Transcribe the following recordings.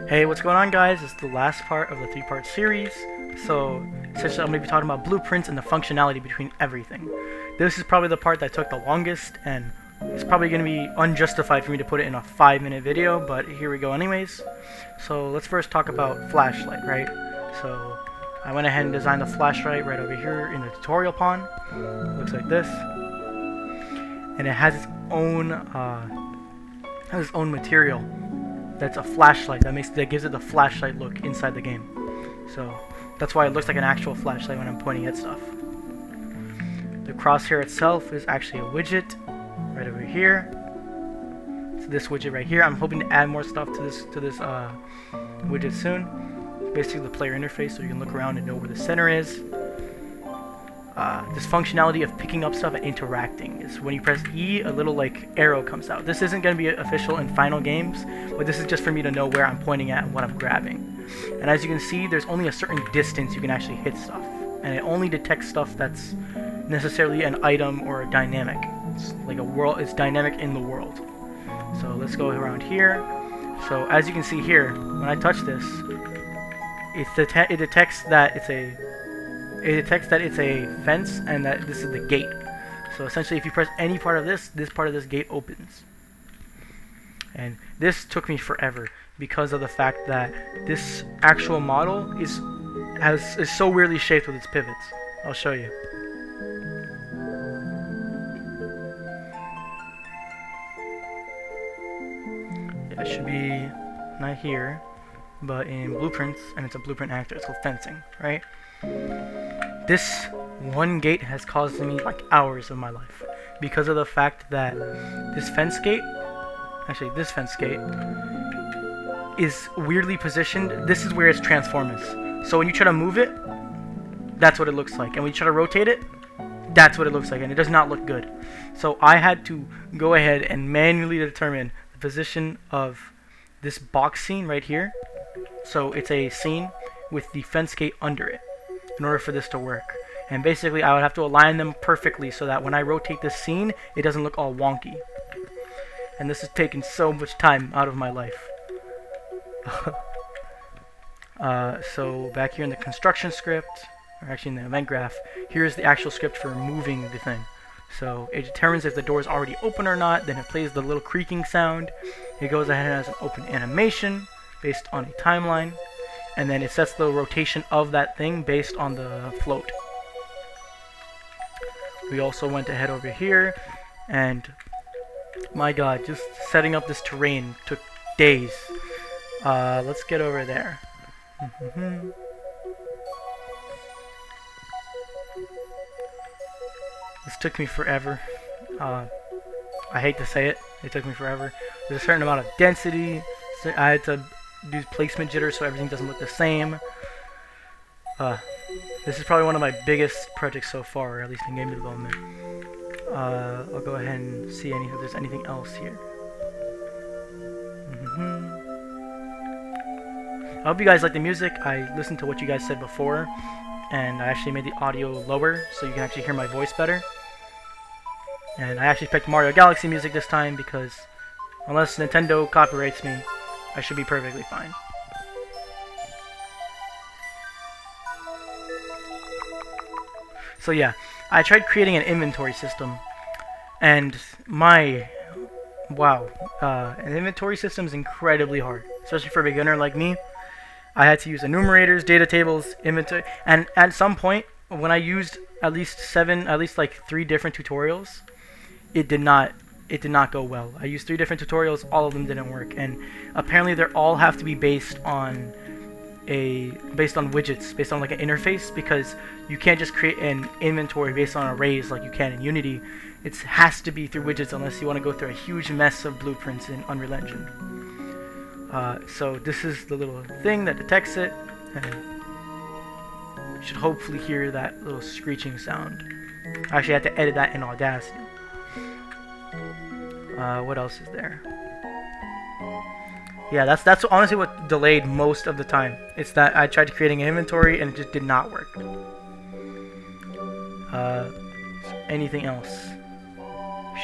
Hey, what's going on, guys? It's the last part of the three-part series. So, essentially, I'm going to be talking about blueprints and the functionality between everything. This is probably the part that took the longest, and it's probably going to be unjustified for me to put it in a 5-minute video, but here we go anyways. So, let's first talk about flashlight, right? So, I went ahead and designed the flashlight right over here in the tutorial pawn. Looks like this. And it has its own material. That's a flashlight that gives it the flashlight look inside the game. So that's why it looks like an actual flashlight when I'm pointing at stuff. The crosshair itself is actually a widget right over here. So this widget right here. I'm hoping to add more stuff to this widget soon. Basically the player interface, so you can look around and know where the center is. This functionality of picking up stuff and interacting is when you press E, a little like arrow comes out. This isn't going to be official in final games, but this is just for me to know where I'm pointing at and what I'm grabbing. And as you can see, there's only a certain distance you can actually hit stuff, and it only detects stuff that's necessarily an item or a dynamic. It's like a world. It's dynamic in the world. So let's go around here. So as you can see here, when I touch this, it detects that it's a fence and that this is the gate. So essentially if you press any part of this part of this gate opens. And this took me forever because of the fact that this actual model is so weirdly shaped with its pivots. I'll show you. Yeah, it should be not here, but in blueprints, and it's a blueprint actor, it's called fencing, right? This one gate has caused me like hours of my life because of the fact that this fence gate is weirdly positioned. This is where its transform is. So when you try to move it, that's what it looks like. And when you try to rotate it, that's what it looks like. And it does not look good. So I had to go ahead and manually determine the position of this box scene right here. So it's a scene with the fence gate under it, in order for this to work. And basically I would have to align them perfectly so that when I rotate this scene, it doesn't look all wonky. And this has taken so much time out of my life. So back here in the construction script, or actually in the event graph, here's the actual script for moving the thing. So it determines if the door is already open or not, then it plays the little creaking sound. It goes ahead and has an open animation based on a timeline. And then it sets the rotation of that thing based on the float. We also went ahead over here, and my god, just setting up this terrain took days. Let's get over there. This took me forever. I hate to say it, it took me forever. There's a certain amount of density. So I had to do placement jitter so everything doesn't look the same. This is probably one of my biggest projects so far, or at least in game development. I'll go ahead and see if there's anything else here. I hope you guys like the music. I listened to what you guys said before, and I actually made the audio lower so you can actually hear my voice better. And I actually picked Mario Galaxy music this time because unless Nintendo copyrights me, I should be perfectly fine. So yeah, I tried creating an inventory system, and an inventory system is incredibly hard, especially for a beginner like me. I had to use enumerators, data tables, inventory, and at some point, when I used at least 3 different tutorials, it did not go well. I used 3 different tutorials, all of them didn't work, and apparently they all have to be based on widgets, based on like an interface, because you can't just create an inventory based on arrays like you can in Unity. It has to be through widgets unless you want to go through a huge mess of blueprints in Unreal Engine. So this is the little thing that detects it, and you should hopefully hear that little screeching sound. I actually had to edit that in Audacity. What else is there? Yeah, that's honestly what delayed most of the time. It's that I tried creating an inventory and it just did not work. Anything else?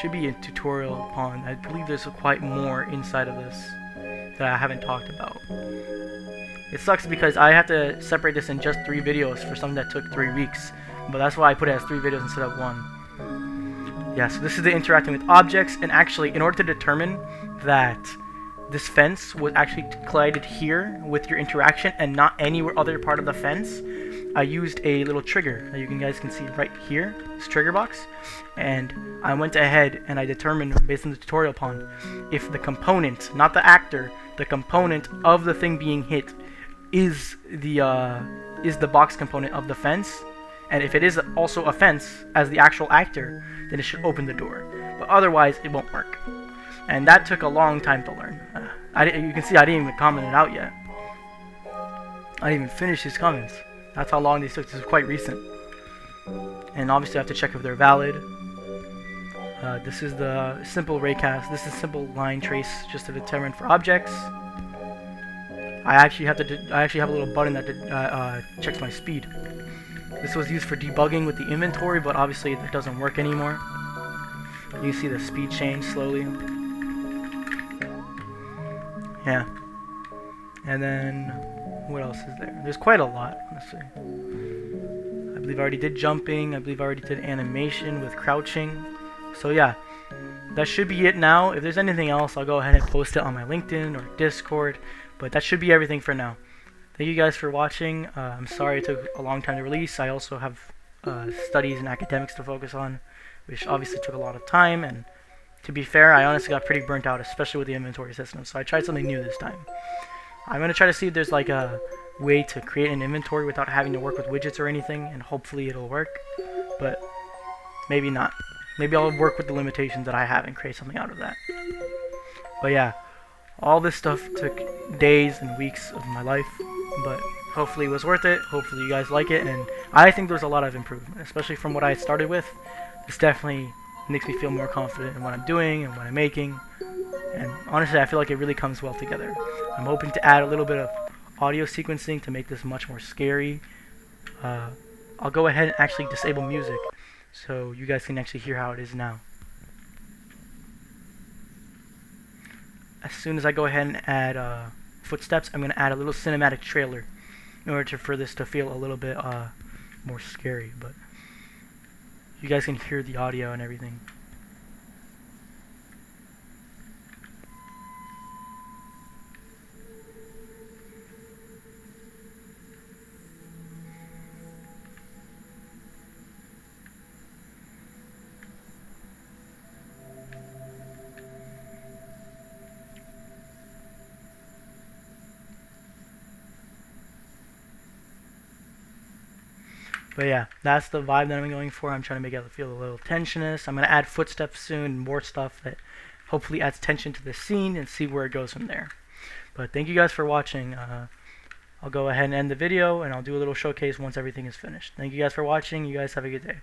Should be a tutorial pawn. I believe there's quite more inside of this. that I haven't talked about. It sucks because I have to separate this in just 3 videos for something that took 3 weeks, but that's why I put it as 3 videos instead of 1. Yeah, so this is the interacting with objects, and actually, in order to determine that this fence was actually collided here with your interaction and not any other part of the fence, I used a little trigger that you guys can see right here, this trigger box, and I went ahead and I determined, based on the tutorial pond, if the component, not the actor, the component of the thing being hit is the box component of the fence, and if it is also a fence as the actual actor, then it should open the door, but otherwise it won't work. And that took a long time to learn. You can see I didn't even comment it out yet. I didn't even finish these comments. That's how long these took. This is quite recent. And obviously I have to check if they're valid. This is the simple raycast. This is simple line trace just to determine for objects. I actually have a little button that checks my speed. This was used for debugging with the inventory, but obviously it doesn't work anymore. You see the speed change slowly. Yeah. And then, what else is there? There's quite a lot, honestly. I believe I already did jumping. I believe I already did animation with crouching. So yeah, that should be it now. If there's anything else, I'll go ahead and post it on my LinkedIn or Discord. But that should be everything for now. Thank you guys for watching. I'm sorry it took a long time to release. I also have studies and academics to focus on, which obviously took a lot of time, and to be fair, I honestly got pretty burnt out, especially with the inventory system, so I tried something new this time. I'm going to try to see if there's like a way to create an inventory without having to work with widgets or anything, and hopefully it'll work, but maybe not. Maybe I'll work with the limitations that I have and create something out of that. But yeah, all this stuff took days and weeks of my life, but hopefully it was worth it. Hopefully you guys like it, and I think there's a lot of improvement, especially from what I started with. This definitely makes me feel more confident in what I'm doing and what I'm making, and honestly I feel like it really comes well together. I'm hoping to add a little bit of audio sequencing to make this much more scary. I'll go ahead and actually disable music so you guys can actually hear how it is now. As soon as I go ahead and add footsteps, I'm going to add a little cinematic trailer in order for this to feel a little bit more scary, but you guys can hear the audio and everything. But yeah, that's the vibe that I'm going for. I'm trying to make it feel a little tensionous. I'm going to add footsteps soon and more stuff that hopefully adds tension to the scene and see where it goes from there. But thank you guys for watching. I'll go ahead and end the video, and I'll do a little showcase once everything is finished. Thank you guys for watching. You guys have a good day.